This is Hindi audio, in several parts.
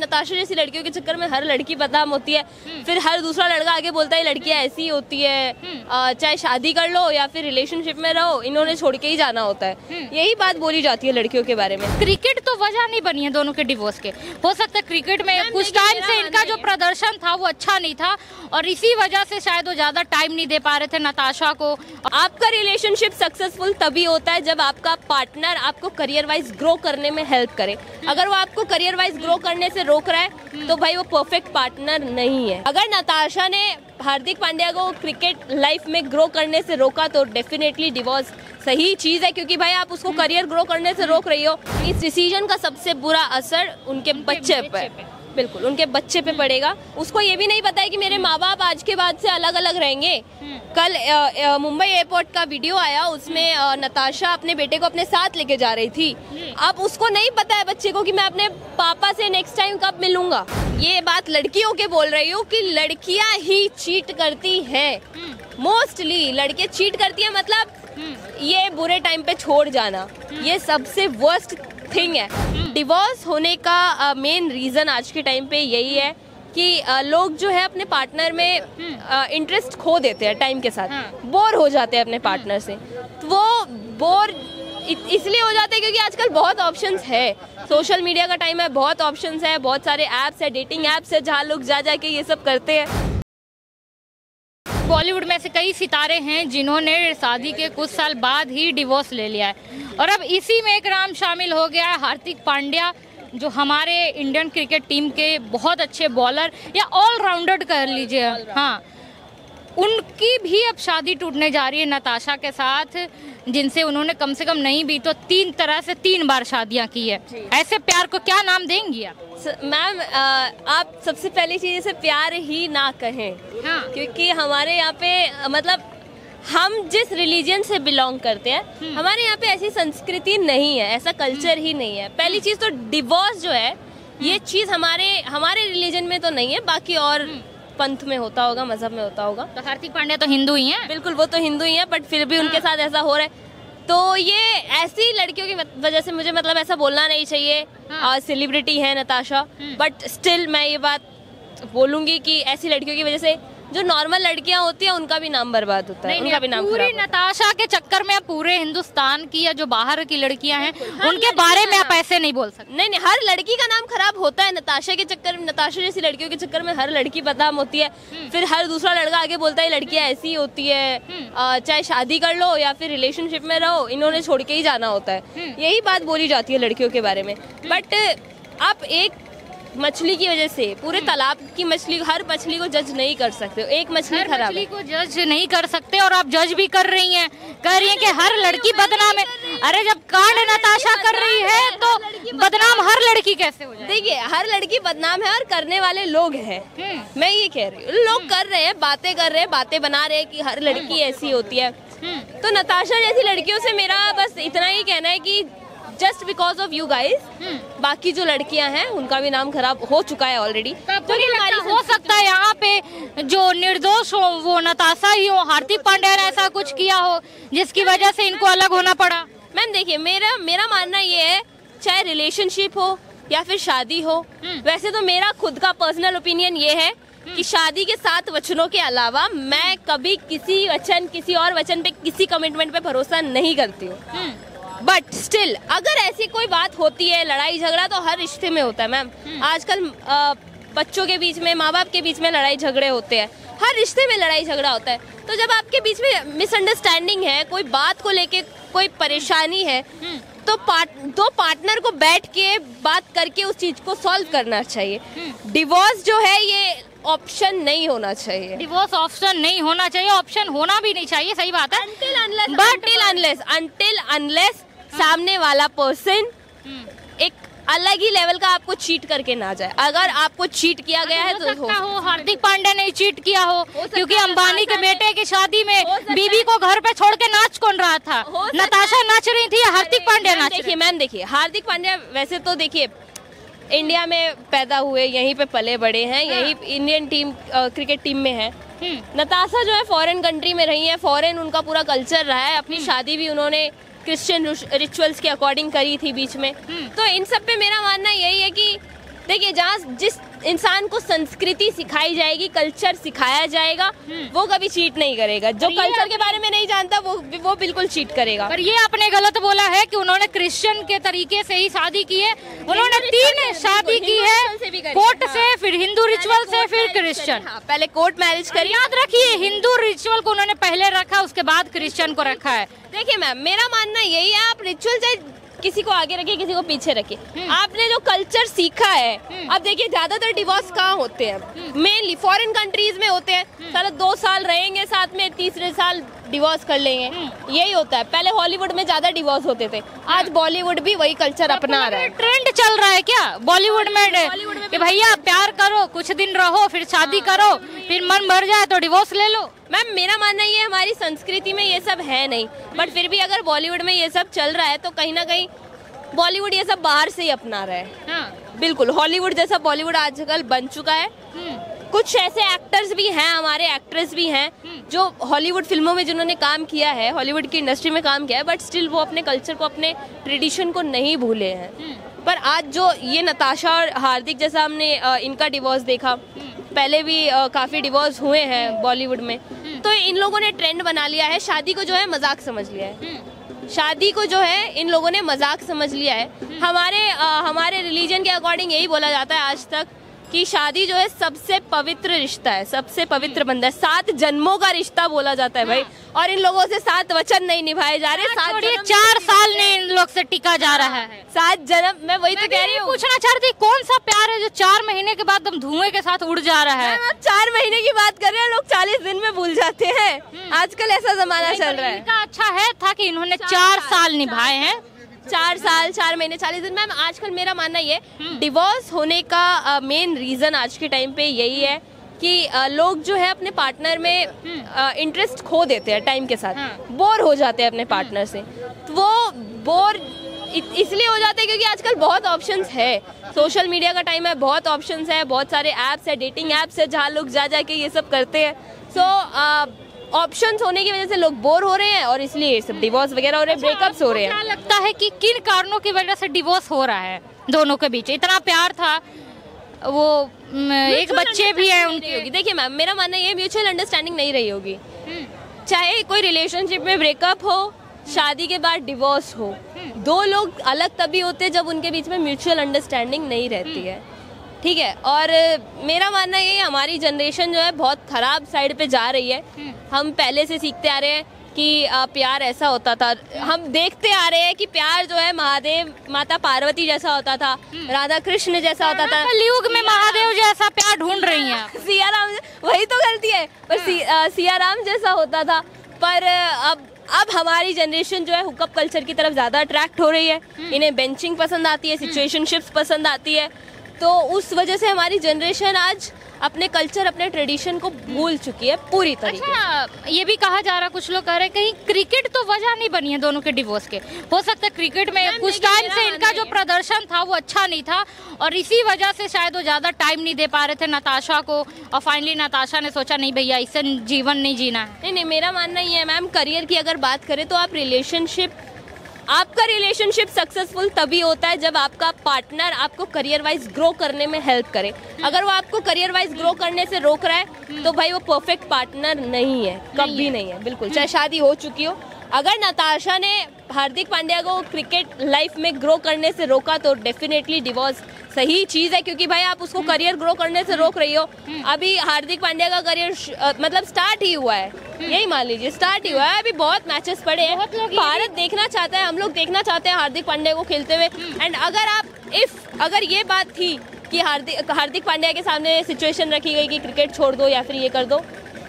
नताशा जैसी लड़कियों के चक्कर में हर लड़की बदनाम होती है। फिर हर दूसरा लड़का आगे बोलता है लड़कियां ऐसी होती है, चाहे शादी कर लो या फिर रिलेशनशिप में रहो, इन्होंने छोड़ के ही जाना होता है। यही बात बोली जाती है लड़कियों के बारे में। क्रिकेट तो वजह नहीं बनी है दोनों के डिवोर्स के। हो सकता है क्रिकेट में कुछ टाइम से इनका जो प्रदर्शन था वो अच्छा नहीं था और इसी वजह से शायद वो ज्यादा टाइम नहीं दे पा रहे थे नताशा को। आपका रिलेशनशिप सक्सेसफुल तभी होता है जब आपका पार्टनर आपको करियर वाइज ग्रो करने में हेल्प करे। अगर वो आपको करियर वाइज ग्रो करने से रोक रहा है तो भाई वो परफेक्ट पार्टनर नहीं है। अगर नताशा ने हार्दिक पांड्या को क्रिकेट लाइफ में ग्रो करने से रोका तो डेफिनेटली डिवोर्स सही चीज है, क्योंकि भाई आप उसको करियर ग्रो करने से रोक रही हो। इस डिसीजन का सबसे बुरा असर उनके बच्चे पे, बिल्कुल उनके बच्चे पे पड़ेगा। उसको ये भी नहीं पता है कि मेरे माँ बाप आज के बाद से अलग अलग रहेंगे। कल मुंबई एयरपोर्ट का वीडियो आया, उसमें नताशा अपने बेटे को अपने साथ लेके जा रही थी। अब उसको नहीं पता है बच्चे को कि मैं अपने पापा से नेक्स्ट टाइम कब मिलूंगा। ये बात लड़कियों के बोल रही हूँ कि लड़कियां ही चीट करती हैं। मोस्टली लड़के चीट करती है, मतलब ये बुरे टाइम पे छोड़ जाना, ये सबसे वर्स्ट थिंग है। डिवोर्स होने का मेन रीजन आज के टाइम पे यही है कि लोग जो है अपने पार्टनर में इंटरेस्ट खो देते हैं टाइम के साथ, बोर हो जाते हैं अपने पार्टनर से। तो वो बोर इसलिए हो जाते हैं क्योंकि आजकल बहुत ऑप्शंस है, सोशल मीडिया का टाइम है, बहुत ऑप्शंस है, बहुत सारे ऐप्स है, डेटिंग ऐप्स है जहाँ लोग जा के ये सब करते हैं। बॉलीवुड में से कई सितारे हैं जिन्होंने शादी के कुछ साल बाद ही डिवोर्स ले लिया है और अब इसी में एक नाम शामिल हो गया है हार्दिक पांड्या, जो हमारे इंडियन क्रिकेट टीम के बहुत अच्छे बॉलर या ऑलराउंडर कर लीजिए। हाँ, उनकी भी अब शादी टूटने जा रही है नताशा के साथ, जिनसे उन्होंने कम से कम नहीं भी तो 3 बार शादियां की है। ऐसे प्यार को क्या नाम देंगी आप? मैम आप सबसे पहली चीज इसे प्यार ही ना कहें। हाँ। क्योंकि हमारे यहाँ पे मतलब हम जिस रिलीजन से बिलोंग करते हैं, हमारे यहाँ पे ऐसी संस्कृति नहीं है, ऐसा कल्चर ही नहीं है। पहली चीज तो डिवोर्स जो है ये चीज हमारे रिलीजन में तो नहीं है, बाकी और पंथ में होता होगा, मजहब में होता होगा। तो हार्दिक पांड्या तो हिंदू ही हैं। बिल्कुल, वो तो हिंदू ही हैं, बट फिर भी उनके साथ ऐसा हो रहा है तो ये ऐसी लड़कियों की वजह से मुझे मतलब ऐसा बोलना नहीं चाहिए। सेलिब्रिटी है नताशा, बट स्टिल मैं ये बात बोलूंगी कि ऐसी लड़कियों की वजह से जो नॉर्मल लड़कियां होती हैं उनका भी नाम बर्बाद होता है, उनका भी नाम पूरी नताशा के चक्कर में पूरे हिंदुस्तान की या जो बाहर की लड़कियां हैं उनके बारे में आप ऐसे नहीं बोल सकते। नहीं, हर लड़की का नाम खराब होता है। नताशा के चक्कर में, नताशा जैसी लड़कियों के चक्कर में हर लड़की बदनाम होती है। फिर हर दूसरा लड़का आगे बोलता है लड़कियां ऐसी होती है, चाहे शादी कर लो या फिर रिलेशनशिप में रहो, इन्होंने छोड़ के ही जाना होता है। यही बात बोली जाती है लड़कियों के बारे में। बट आप एक मछली की वजह से पूरे तालाब की मछली, हर मछली को जज नहीं कर सकते हो। एक मछली खराब है, मछली को जज नहीं कर सकते और आप जज भी कर रही हैं, कह रही हैं कि हर लड़की बदनाम है। अरे जब कांड नताशा कर रही है तो बदनाम हर लड़की कैसे हो जाए? देखिए, हर लड़की बदनाम है और करने वाले लोग हैं। मैं ये कह रही हूँ, लोग कर रहे हैं, बातें कर रहे हैं, बातें बना रहे हैं कि हर लड़की ऐसी होती है। तो नताशा जैसी लड़कियों से मेरा बस इतना ही कहना है कि just because of you guys, बाकी जो लड़कियां हैं उनका भी नाम खराब हो चुका है ऑलरेडी। तो हो सकता है यहाँ पे जो निर्दोष हो वो नताशा ही हो, हार्दिक पांड्या ने ऐसा कुछ किया हो जिसकी वजह से इनको अलग होना पड़ा। मैम देखिए, मेरा मानना ये है, चाहे रिलेशनशिप हो या फिर शादी हो, वैसे तो मेरा खुद का पर्सनल ओपिनियन ये है कि शादी के 7 वचनों के अलावा मैं कभी किसी और वचन पे, किसी कमिटमेंट पे भरोसा नहीं करती हूँ। बट स्टिल अगर ऐसी कोई बात होती है, लड़ाई झगड़ा तो हर रिश्ते में होता है मैम। आजकल बच्चों के बीच में, माँ बाप के बीच में लड़ाई झगड़े होते हैं, हर रिश्ते में लड़ाई झगड़ा होता है। तो जब आपके बीच में मिसअंडरस्टैंडिंग है, कोई बात को लेके कोई परेशानी है, तो दो पार्टनर को बैठ के बात करके उस चीज को सॉल्व करना चाहिए। डिवोर्स जो है ये ऑप्शन नहीं होना चाहिए। डिवोर्स ऑप्शन नहीं होना चाहिए, ऑप्शन होना भी नहीं चाहिए, सही बात है। until unless सामने वाला पर्सन एक अलग ही लेवल का आपको चीट करके ना जाए। अगर आपको चीट किया गया है तो हो हार्दिक पांड्या ने चीट किया हो, क्योंकि अंबानी के बेटे की शादी में बीवी को घर पे छोड़ के नाच कौन रहा था? नताशा नाच रही थी या हार्दिक पांड्या नाच? देखिए मैम, देखिए हार्दिक पांड्या वैसे तो देखिए इंडिया में पैदा हुए, यहीं पे पले बड़े हैं, यहीं इंडियन टीम क्रिकेट टीम में है। नताशा जो है फॉरेन कंट्री में रही है, फॉरेन उनका पूरा कल्चर रहा है। अपनी शादी भी उन्होंने क्रिश्चियन रिचुअल्स के अकॉर्डिंग करी थी बीच में। तो इन सब पे मेरा मानना यही है कि देखिए, जहाँ जिस इंसान को संस्कृति सिखाई जाएगी, कल्चर सिखाया जाएगा, वो कभी चीट नहीं करेगा। जो कल्चर के बारे में नहीं जानता वो बिल्कुल चीट करेगा। पर ये आपने गलत बोला है कि उन्होंने क्रिश्चियन के तरीके से ही शादी की है। उन्होंने 3 शादी की है, कोर्ट से, फिर हिंदू रिचुअल से, फिर क्रिश्चियन। पहले कोर्ट मैरिज करी। याद रखिए, हिंदू रिचुअल को उन्होंने पहले रखा, उसके बाद क्रिश्चियन को रखा है। देखिए मैम, मेरा मानना यही है, आप रिचुअल चाहे किसी को आगे रखिए, किसी को पीछे रखिए, आपने जो कल्चर सीखा है। अब देखिए, ज्यादातर डिवोर्स कहाँ होते हैं? मेनली फॉरेन कंट्रीज में होते हैं। साला 2 साल रहेंगे साथ में, तीसरे साल डिवोर्स कर लेंगे, यही होता है। पहले हॉलीवुड में ज्यादा डिवोर्स होते थे, आज बॉलीवुड भी वही कल्चर अपना रहा है। ट्रेंड चल रहा है क्या बॉलीवुड में कि भैया प्यार करो, कुछ दिन रहो, फिर शादी करो, फिर मन भर जाए तो डिवोर्स ले लो? मैम, मेरा मानना ये हमारी संस्कृति में ये सब है नहीं, बट फिर भी अगर बॉलीवुड में ये सब चल रहा है तो कहीं ना कहीं बॉलीवुड ये सब बाहर से ही अपना रहा है। हाँ। बिल्कुल, हॉलीवुड जैसा बॉलीवुड आजकल बन चुका है। कुछ ऐसे एक्टर्स भी हैं, हमारे एक्ट्रेस भी हैं, जो हॉलीवुड फिल्मों में जिन्होंने काम किया है, हॉलीवुड की इंडस्ट्री में काम किया है, बट स्टिल वो अपने कल्चर को, अपने ट्रेडिशन को नहीं भूले हैं। पर आज जो ये नताशा और हार्दिक जैसा हमने इनका डिवोर्स देखा, पहले भी काफी डिवोर्स हुए हैं बॉलीवुड में, तो इन लोगों ने ट्रेंड बना लिया है, शादी को जो है मजाक समझ लिया है। शादी को जो है इन लोगों ने मजाक समझ लिया है। हमारे रिलीजन के अकॉर्डिंग यही बोला जाता है आज तक कि शादी जो है सबसे पवित्र रिश्ता है, सबसे पवित्र बंधन है, 7 जन्मों का रिश्ता बोला जाता है भाई। और इन लोगों से 7 वचन नहीं निभाए जा रहे। 4 साल ने इन लोग से टिका जा रहा है। 7 जन्म, मैं वही तो कह रही हूँ। पूछना चाह रही थी, कौन सा प्यार है जो 4 महीने के बाद हम धुएं के साथ उड़ जा रहा है? 4 महीने की बात कर रहे हैं, लोग 40 दिन में भूल जाते हैं। आजकल ऐसा जमाना चल रहा है। इनका अच्छा है था कि इन्होंने 4 साल निभाए हैं। 4 साल, 4 महीने, 40 दिन। मैम, आजकल मेरा मानना ये, डिवोर्स होने का मेन रीजन आज के टाइम पे यही है कि लोग जो है अपने पार्टनर में इंटरेस्ट खो देते हैं टाइम के साथ, बोर हो जाते हैं अपने पार्टनर से। तो वो बोर इसलिए हो जाते हैं क्योंकि आजकल बहुत ऑप्शंस है, सोशल मीडिया का टाइम है, बहुत ऑप्शंस है, बहुत सारे ऐप्स है, डेटिंग ऐप्स है, जहाँ लोग जा के ये सब करते हैं। सो ऑप्शंस होने की वजह से लोग बोर हो रहे हैं और इसलिए सब डिवोर्स वगैरह हो रहे हैं, ब्रेकअप्स हो रहे हैं। क्या लगता है कि किन कारणों की वजह से डिवोर्स हो रहा है दोनों के बीच? इतना प्यार था, वो एक बच्चे भी हैं उनकी होगी। देखिए मैम, मेरा मानना ये, म्यूचुअल अंडरस्टैंडिंग नहीं रही होगी। चाहे कोई रिलेशनशिप में ब्रेकअप हो, शादी के बाद डिवोर्स हो, 2 लोग अलग तभी होते हैं जब उनके बीच में म्यूचुअल अंडरस्टैंडिंग नहीं रहती है। ठीक है, और मेरा मानना ये, हमारी जनरेशन जो है बहुत खराब साइड पे जा रही है। हम पहले से सीखते आ रहे हैं कि प्यार ऐसा होता था, हम देखते आ रहे हैं कि प्यार जो है महादेव माता पार्वती जैसा होता था, राधा कृष्ण जैसा होता था। कलयुग में महादेव जैसा प्यार ढूंढ रही हैं। सिया राम, वही तो गलती है, पर सिया राम जैसा होता था। पर अब हमारी जनरेशन जो है हुकअप कल्चर की तरफ ज्यादा अट्रैक्ट हो रही है। इन्हें बेंचिंग पसंद आती है, सिचुएशनशिप्स पसंद आती है, तो उस वजह से हमारी जनरेशन आज अपने कल्चर, अपने ट्रेडिशन को भूल चुकी है पूरी तरीके से। अच्छा, ये भी कहा जा रहा, कुछ लोग कह रहे हैं कहीं क्रिकेट तो वजह नहीं बनी है दोनों के डिवोर्स के। हो सकता है क्रिकेट में कुछ टाइम से इनका जो प्रदर्शन था वो अच्छा नहीं था और इसी वजह से शायद वो ज्यादा टाइम नहीं दे पा रहे थे नताशा को, और फाइनली नताशा ने सोचा नहीं भैया, इससे जीवन नहीं जीना है। नहीं, मेरा मानना ये है मैम, करियर की अगर बात करें तो आपका रिलेशनशिप सक्सेसफुल तभी होता है जब आपका पार्टनर आपको करियर वाइज ग्रो करने में हेल्प करे। अगर वो आपको करियर वाइज ग्रो करने से रोक रहा है तो भाई वो परफेक्ट पार्टनर नहीं है, कभी नहीं है, बिल्कुल, चाहे शादी हो चुकी हो। अगर नताशा ने हार्दिक पांड्या को क्रिकेट लाइफ में ग्रो करने से रोका तो डेफिनेटली डिवोर्स सही चीज है, क्योंकि भाई आप उसको करियर ग्रो करने से रोक रही हो। अभी हार्दिक पांड्या का करियर मतलब स्टार्ट ही हुआ है, यही मान लीजिए स्टार्ट ही हुआ है। अभी बहुत मैचेस पड़े हैं, भारत देखना चाहता है, हम लोग देखना चाहते हैं हार्दिक पांड्या को खेलते हुए। एंड अगर ये बात थी कि हार्दिक पांड्या के सामने सिचुएशन रखी गई कि क्रिकेट छोड़ दो या फिर ये कर दो,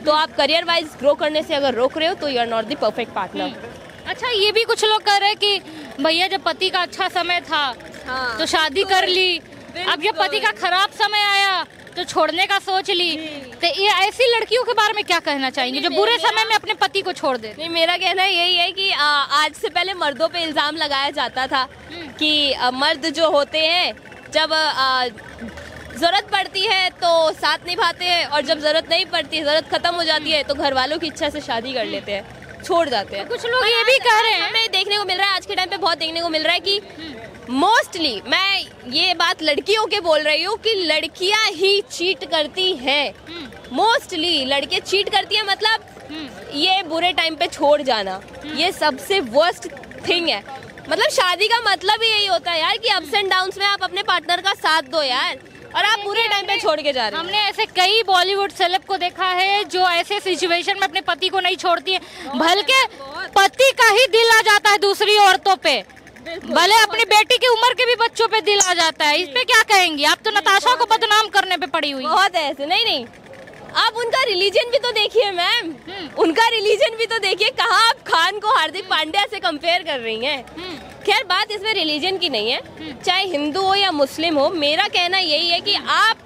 तो आप करियर वाइज ग्रो करने से अगर रोक रहे हो तो you are not the perfect partner. अच्छा, ये भी कुछ लोग कह रहे हैं कि भैया जब पति का अच्छा समय था तो शादी कर ली, अब जब पति का खराब समय आया तो छोड़ने का सोच ली। तो ये ऐसी लड़कियों के बारे में क्या कहना चाहेंगे जो बुरे समय में अपने पति को छोड़ दे? नहीं, मेरा कहना यही है कि आज से पहले मर्दों पे इल्जाम लगाया जाता था कि मर्द जो होते हैं जब जरूरत पड़ती है तो साथ निभाते हैं, और जब जरूरत नहीं पड़ती, जरूरत खत्म हो जाती है तो घर वालों की इच्छा से शादी कर लेते हैं, छोड़ जाते हैं। कुछ लोग ये भी कह रहे हैं, हमें देखने को मिल रहा है आज के टाइम पे, बहुत देखने को मिल रहा है कि मोस्टली मैं ये बात लड़कियों के बोल रही हूँ कि लड़कियां ही चीट करती हैं। मोस्टली लड़के चीट करती है, मतलब ये बुरे टाइम पे छोड़ जाना, ये सबसे वर्स्ट थिंग है। मतलब शादी का मतलब ही यही होता है यार कि अप्स एंड डाउन्स में आप अपने पार्टनर का साथ दो यार, और आप पूरे टाइम पे छोड़ के जा रहे हो। हमने ऐसे कई बॉलीवुड सेलेब को देखा है जो ऐसे सिचुएशन में अपने पति को नहीं छोड़ती है, बल्कि पति का ही दिल आ जाता है दूसरी औरतों पे, भले अपनी बेटी की उम्र के भी बच्चों पे दिल आ जाता है। इस पे क्या कहेंगी आप? तो नताशा को बदनाम करने पे पड़ी हुई। बहुत है ऐसे। नहीं, आप उनका रिलीजन भी तो देखिए मैम, उनका रिलीजन भी तो देखिए। कहाँ आप खान को हार्दिक पांड्या से कंपेयर कर रही हैं? खैर बात इसमें रिलीजन की नहीं है, चाहे हिंदू हो या मुस्लिम हो। मेरा कहना यही है कि आप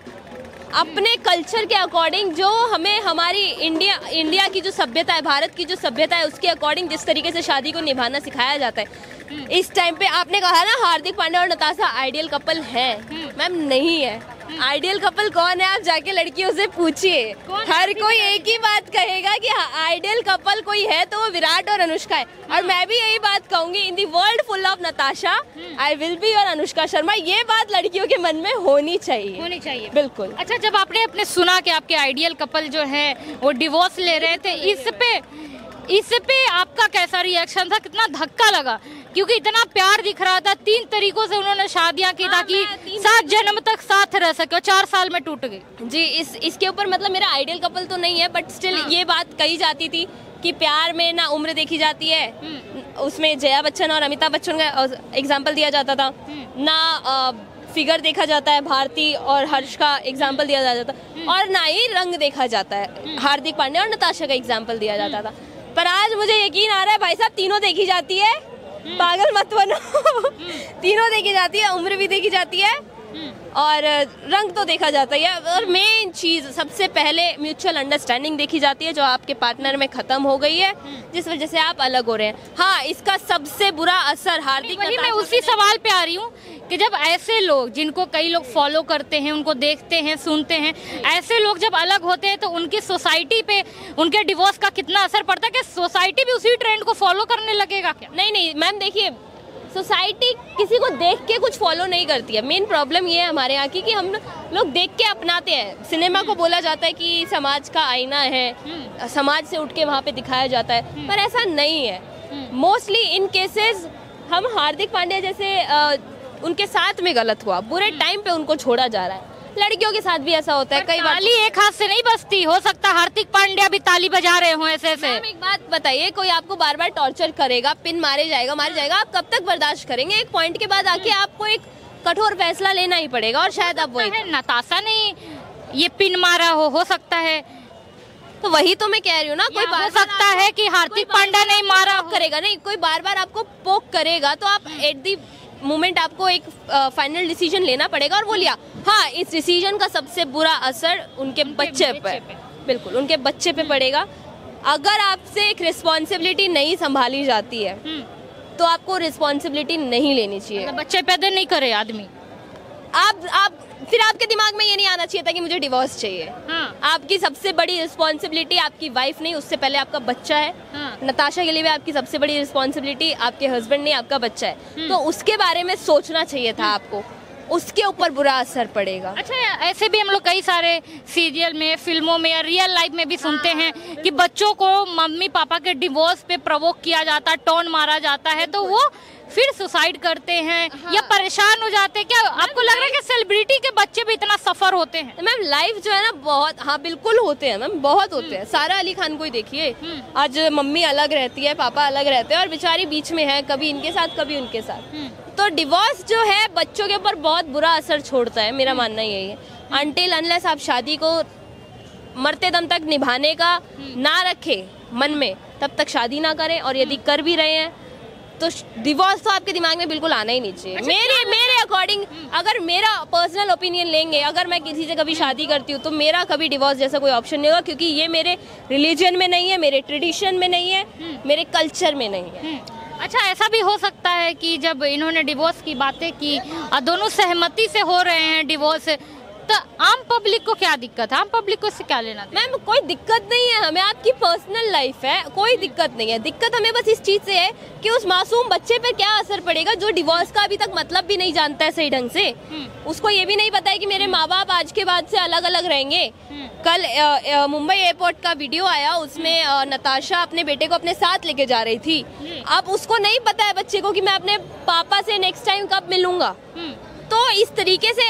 अपने कल्चर के अकॉर्डिंग, जो हमें हमारी इंडिया की जो सभ्यता है, भारत की जो सभ्यता है, उसके अकॉर्डिंग जिस तरीके से शादी को निभाना सिखाया जाता है, इस टाइम पे आपने कहा ना हार्दिक पांड्या और नताशा आइडियल कपल है, मैम नहीं है। आइडियल कपल कौन है आप जाके लड़कियों से पूछिए, हर कोई एक ही बात कहेगा कि आइडियल कपल कोई है तो वो विराट और अनुष्का है। और मैं भी यही बात कहूंगी, in the world full of Natasha I will be और अनुष्का शर्मा। ये बात लड़कियों के मन में होनी चाहिए बिल्कुल। अच्छा, जब आपने सुना कि आपके आइडियल कपल जो है वो डिवोर्स ले रहे थे, इस पे आपका कैसा रिएक्शन था? कितना धक्का लगा? क्योंकि इतना प्यार दिख रहा था, 3 तरीकों से उन्होंने शादियां की ताकि 7 जन्म तक साथ रह सके, और 4 साल में टूट गई। जी, इसके ऊपर मतलब मेरा आइडियल कपल तो नहीं है, बट स्टिल ये बात कही जाती थी कि प्यार में ना उम्र देखी जाती है, उसमें जया बच्चन और अमिताभ बच्चन का एग्जाम्पल दिया जाता था, ना फिगर देखा जाता है, भारती और हर्ष का एग्जाम्पल दिया जाता था, और ना ही रंग देखा जाता है, हार्दिक पांड्या और नताशा का एग्जाम्पल दिया जाता था। पर आज मुझे यकीन आ रहा है भाई साहब, तीनों देखी जाती है, पागल मत बनो तीनों देखी जाती है, उम्र भी देखी जाती है और रंग तो देखा जाता है, और मेन चीज सबसे पहले म्यूचुअल अंडरस्टैंडिंग देखी जाती है, जो आपके पार्टनर में खत्म हो गई है, जिस वजह से आप अलग हो रहे हैं। हाँ, इसका सबसे बुरा असर हार्दिक, मैं उसी सवाल पे आ रही हूँ कि जब ऐसे लोग, जिनको कई लोग फॉलो करते हैं, उनको देखते हैं, सुनते हैं, ऐसे लोग जब अलग होते हैं तो उनकी सोसाइटी पे उनके डिवोर्स का कितना असर पड़ता है? कि सोसाइटी भी उसी ट्रेंड को फॉलो करने लगेगा क्या? नहीं मैम, देखिए सोसाइटी किसी को देख के कुछ फॉलो नहीं करती है। मेन प्रॉब्लम ये है हमारे यहाँ की कि हम लोग देख के अपनाते हैं। सिनेमा को बोला जाता है कि समाज का आईना है, समाज से उठ के वहाँ पे दिखाया जाता है, पर ऐसा नहीं है। मोस्टली इन केसेस हम हार्दिक पांड्या जैसे उनके साथ में गलत हुआ, बुरे टाइम पे उनको छोड़ा जा रहा है। लड़कियों के साथ भी ऐसा होता है कई बार। ताली एक हाथ से नहीं बजती, हो सकता हार्दिक पांड्या भी ताली बजा रहे हो ऐसे। एक बात बताइए, कोई आपको बार बार टॉर्चर करेगा, पिन मारे जाएगा, आप कब तक बर्दाश्त करेंगे? एक पॉइंट के बाद आके आपको एक कठोर फैसला लेना ही पड़ेगा, और शायद आप वही नताशा ने ये पिन मारा हो सकता है, तो वही तो मैं कह रही हूँ ना, कोई हो सकता है कि हार्दिक पांड्या नहीं मारा करेगा, नहीं कोई बार बार आपको पोक करेगा तो आप एट दी मोमेंट आपको एक फाइनल डिसीजन लेना पड़ेगा, और वो लिया। हाँ, इस डिसीजन का सबसे बुरा असर उनके बच्चे पे, बिल्कुल उनके बच्चे पे पड़ेगा। अगर आपसे एक रिस्पॉन्सिबिलिटी नहीं संभाली जाती है तो आपको रिस्पॉन्सिबिलिटी नहीं लेनी चाहिए। बच्चे पैदा नहीं करे आदमी, आप फिर आपके दिमाग में ये नहीं आना चाहिए था कि मुझे डिवोर्स चाहिए। आपकी सबसे बड़ी रिस्पॉन्सिबिलिटी आपकी वाइफ नहीं, उससे पहले आपका बच्चा है। नताशा के लिए भी आपकी सबसे बड़ी रिस्पॉन्सिबिलिटी आपके हस्बैंड नहीं, आपका बच्चा है, तो उसके बारे में सोचना चाहिए था आपको, उसके ऊपर बुरा असर पड़ेगा। अच्छा, ऐसे भी हम लोग कई सारे सीरियल में, फिल्मों में या रियल लाइफ में भी सुनते हैं कि बच्चों को मम्मी पापा के डिवोर्स पे प्रवोक किया जाता है, टोन मारा जाता है, तो वो फिर सुसाइड करते हैं या परेशान हो जाते हैं। क्या आपको लग रहा है कि सेलिब्रिटी के बच्चे भी इतना सफर होते हैं? मैम लाइफ जो है ना बहुत, हाँ बिल्कुल होते हैं मैम, बहुत होते हैं। सारा अली खान को ही देखिए, आज मम्मी अलग रहती है, पापा अलग रहते हैं, और बेचारी बीच में है, कभी इनके साथ कभी उनके साथ। तो डिवोर्स जो है बच्चों के ऊपर बहुत बुरा असर छोड़ता है, मेरा मानना यही है। अनटिल अनलेस आप शादी को मरते दम तक निभाने का ना रखे मन में, तब तक शादी ना करें, और यदि कर भी रहे हैं तो डिवोर्स तो आपके दिमाग में बिल्कुल आना ही नहीं चाहिए। मेरे अकॉर्डिंग, अगर मेरा पर्सनल ओपिनियन लेंगे, अगर मैं किसी से कभी शादी करती हूँ तो मेरा कभी डिवोर्स जैसा कोई ऑप्शन नहीं होगा, क्योंकि ये मेरे रिलीजन में नहीं है, मेरे ट्रेडिशन में नहीं है, मेरे कल्चर में नहीं है। अच्छा, ऐसा भी हो सकता है कि जब इन्होंने डिवोर्स की बातें की और दोनों सहमति से हो रहे हैं डिवोर्स, तो आम पब्लिक को क्या दिक्कत है? आम पब्लिक को इससे क्या लेना देना? मैम कोई दिक्कत नहीं है हमें, आपकी पर्सनल लाइफ है, कोई दिक्कत नहीं है। दिक्कत हमें बस इस चीज से है कि उस मासूम बच्चे पे क्या असर पड़ेगा जो डिवोर्स का अभी तक मतलब भी नहीं जानता है सही ढंग से। उसको ये भी नहीं पता है कि मेरे माँ बाप आज के बाद से अलग अलग रहेंगे। कल मुंबई एयरपोर्ट का वीडियो आया, उसमें नताशा अपने बेटे को अपने साथ लेके जा रही थी। अब उसको नहीं पता है बच्चे को कि मैं अपने पापा से नेक्स्ट टाइम कब मिलूंगा। तो इस तरीके से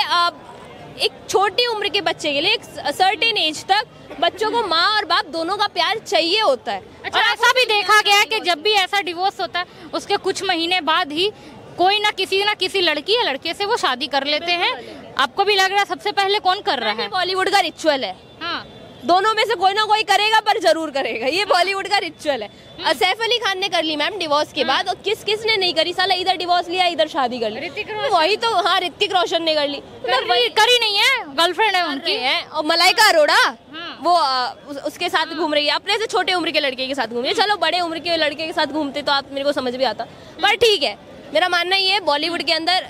एक छोटी उम्र के बच्चे के लिए एक सर्टेन एज तक बच्चों को माँ और बाप दोनों का प्यार चाहिए होता है। अच्छा, ऐसा भी देखा गया है कि जब भी ऐसा डिवोर्स होता है उसके कुछ महीने बाद ही कोई ना किसी लड़की या लड़के से वो शादी कर लेते हैं। आपको भी लग रहा है सबसे पहले कौन कर रहा है? बॉलीवुड का रिचुअल है। हाँ, दोनों में से कोई ना कोई करेगा, पर जरूर करेगा। ये बॉलीवुड का रिचुअल है। सैफ अली खान ने कर ली मैम डिवोर्स के बाद, और किसने नहीं करी? साला इधर डिवोर्स लिया, इधर शादी कर ली। वही तो, हाँ, ऋतिक रोशन ने कर ली। करी नहीं है, गर्लफ्रेंड है उनकी है। और मलाइका अरोड़ा वो उसके साथ घूम रही है, अपने से छोटे उम्र के लड़के के साथ घूम रही है। चलो बड़े उम्र के लड़के के साथ घूमते तो आप मेरे को समझ भी आता, पर ठीक है। मेरा मानना ये है बॉलीवुड के अंदर,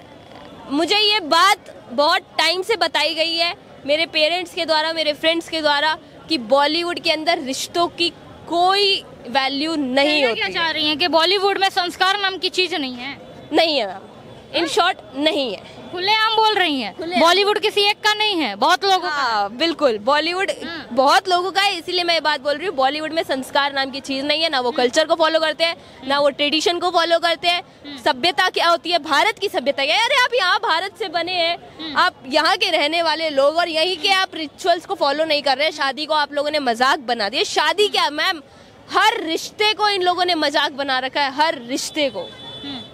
मुझे ये बात बहुत टाइम से बताई गई है मेरे पेरेंट्स के द्वारा, मेरे फ्रेंड्स के द्वारा, कि बॉलीवुड के अंदर रिश्तों की कोई वैल्यू नहीं होती। क्या चाह रही हैं कि बॉलीवुड में संस्कार नाम की चीज नहीं है? नहीं है मैम, इन शॉर्ट नहीं है। खुलेआम बोल रही हैं। बॉलीवुड किसी एक का नहीं है, बहुत लोगों का। बिल्कुल, बॉलीवुड बहुत लोगों का है, इसीलिए मैं ये बात बोल रही हूँ। बॉलीवुड में संस्कार नाम की चीज नहीं है। ना वो कल्चर को फॉलो करते हैं, ना वो ट्रेडिशन को फॉलो करते हैं। सभ्यता क्या होती है, भारत की सभ्यता क्या है? अरे आप यहाँ भारत से बने हैं, आप यहाँ के रहने वाले लोग, और यहीं के आप रिचुअल्स को फॉलो नहीं कर रहे। शादी को आप लोगों ने मजाक बना दिया। शादी क्या मैम, हर रिश्ते को इन लोगों ने मजाक बना रखा है, हर रिश्ते को।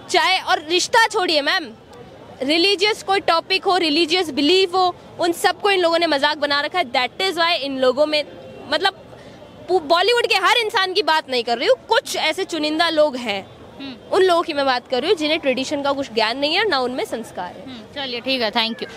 चाहे, और रिश्ता छोड़िए मैम, रिलीजियस कोई टॉपिक हो, रिलीजियस बिलीफ हो, उन सबको इन लोगों ने मजाक बना रखा है। दैट इज वाई इन लोगों में, मतलब बॉलीवुड के हर इंसान की बात नहीं कर रही हूँ, कुछ ऐसे चुनिंदा लोग हैं, उन लोगों की मैं बात कर रही हूँ जिन्हें ट्रेडिशन का कुछ ज्ञान नहीं है, ना उनमें संस्कार है। चलिए ठीक है, थैंक यू।